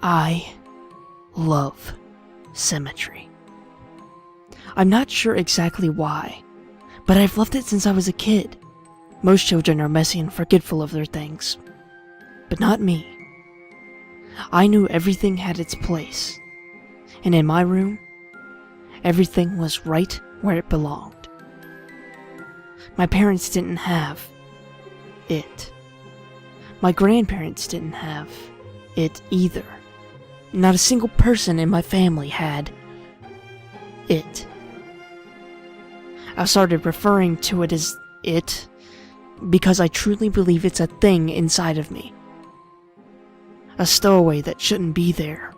I love Symmetry. I'm not sure exactly why, but I've loved it since I was a kid. Most children are messy and forgetful of their things, but not me. I knew everything had its place, and in my room, everything was right where it belonged. My parents didn't have it. My grandparents didn't have it either. Not a single person in my family had it. I started referring to it as it because I truly believe it's a thing inside of me. A stowaway that shouldn't be there,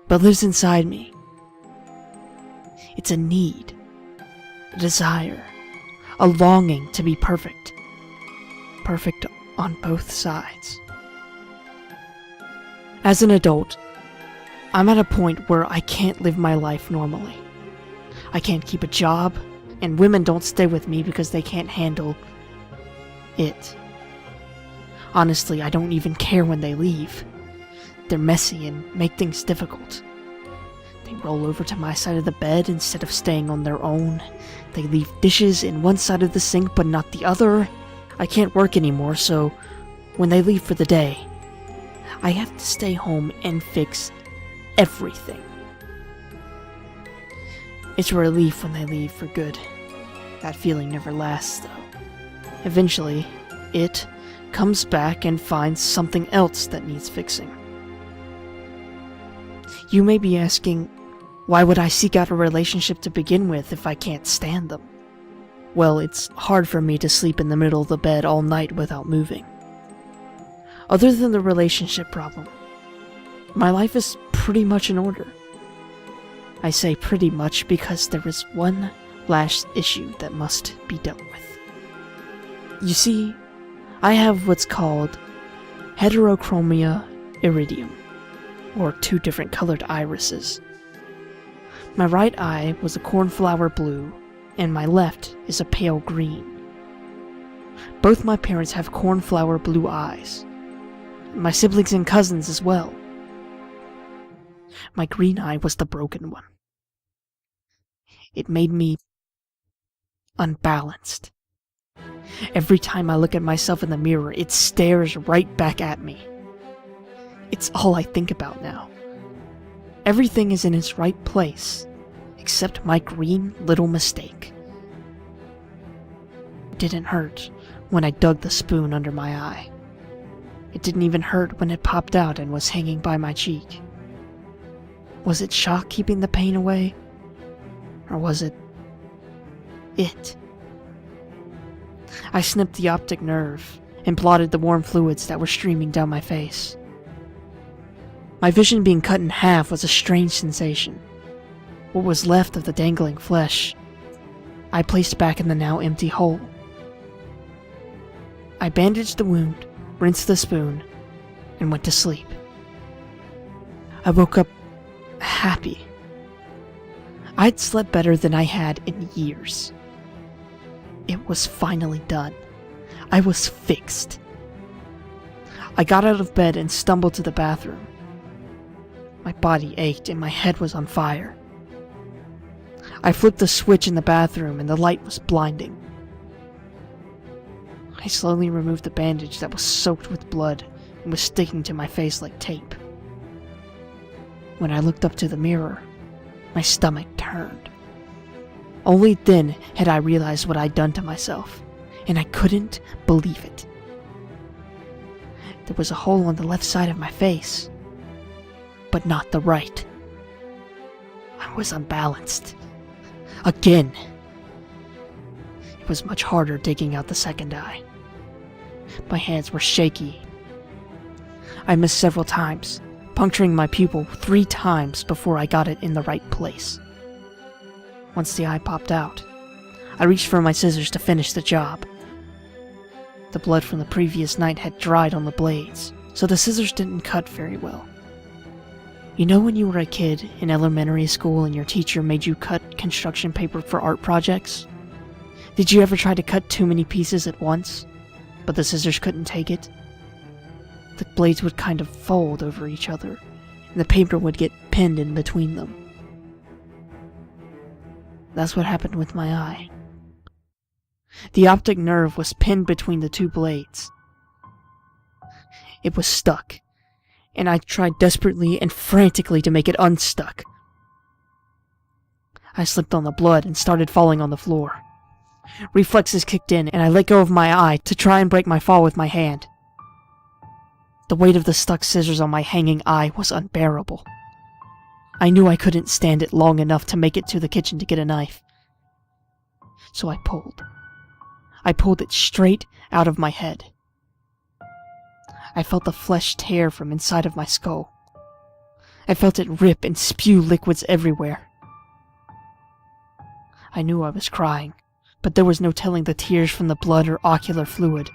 but lives inside me. It's a need, a desire, a longing to be perfect. Perfect on both sides. As an adult, I'm at a point where I can't live my life normally. I can't keep a job, and women don't stay with me because they can't handle it. Honestly, I don't even care when they leave. They're messy and make things difficult. They roll over to my side of the bed instead of staying on their own. They leave dishes in one side of the sink but not the other. I can't work anymore, so when they leave for the day, I have to stay home and fix everything. It's a relief when they leave for good. That feeling never lasts, though. Eventually, it comes back and finds something else that needs fixing. You may be asking, why would I seek out a relationship to begin with if I can't stand them? Well, it's hard for me to sleep in the middle of the bed all night without moving. Other than the relationship problem, my life is pretty much in order. I say pretty much because there is one last issue that must be dealt with. You see, I have what's called heterochromia iridium, or 2 different colored irises. My right eye was a cornflower blue, and my left is a pale green. Both my parents have cornflower blue eyes. My siblings and cousins as well. My green eye was the broken one. It made me unbalanced. Every time I look at myself in the mirror, it stares right back at me. It's all I think about now. Everything is in its right place, except my green little mistake. It didn't hurt when I dug the spoon under my eye. It didn't even hurt when it popped out and was hanging by my cheek. Was it shock keeping the pain away? Or was it? I snipped the optic nerve and blotted the warm fluids that were streaming down my face. My vision being cut in half was a strange sensation. What was left of the dangling flesh, I placed back in the now empty hole. I bandaged the wound, rinsed the spoon, and went to sleep. I woke up happy. I'd slept better than I had in years. It was finally done. I was fixed. I got out of bed and stumbled to the bathroom. My body ached and my head was on fire. I flipped the switch in the bathroom and the light was blinding. I slowly removed the bandage that was soaked with blood and was sticking to my face like tape. When I looked up to the mirror, my stomach turned. Only then had I realized what I'd done to myself, and I couldn't believe it. There was a hole on the left side of my face, but not the right. I was unbalanced. Again. It was much harder digging out the second eye. My hands were shaky. I missed several times, puncturing my pupil 3 times before I got it in the right place. Once the eye popped out, I reached for my scissors to finish the job. The blood from the previous night had dried on the blades, so the scissors didn't cut very well. You know when you were a kid in elementary school and your teacher made you cut construction paper for art projects? Did you ever try to cut too many pieces at once, but the scissors couldn't take it? The blades would kind of fold over each other, and the paper would get pinned in between them. That's what happened with my eye. The optic nerve was pinned between the two blades. It was stuck, and I tried desperately and frantically to make it unstuck. I slipped on the blood and started falling on the floor. Reflexes kicked in, and I let go of my eye to try and break my fall with my hand. The weight of the stuck scissors on my hanging eye was unbearable. I knew I couldn't stand it long enough to make it to the kitchen to get a knife. So I pulled. I pulled it straight out of my head. I felt the flesh tear from inside of my skull. I felt it rip and spew liquids everywhere. I knew I was crying, but there was no telling the tears from the blood or ocular fluid.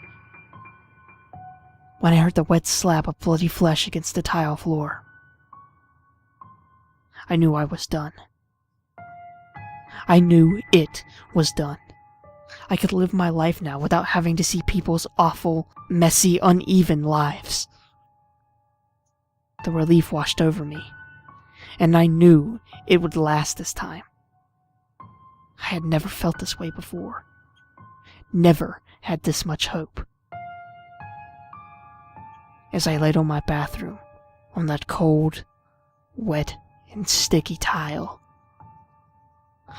When I heard the wet slap of bloody flesh against the tile floor, I knew I was done. I knew it was done. I could live my life now without having to see people's awful, messy, uneven lives. The relief washed over me, and I knew it would last this time. I had never felt this way before. Never had this much hope. As I laid on my bathroom, on that cold, wet, and sticky tile,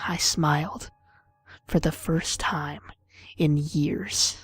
I smiled for the first time in years.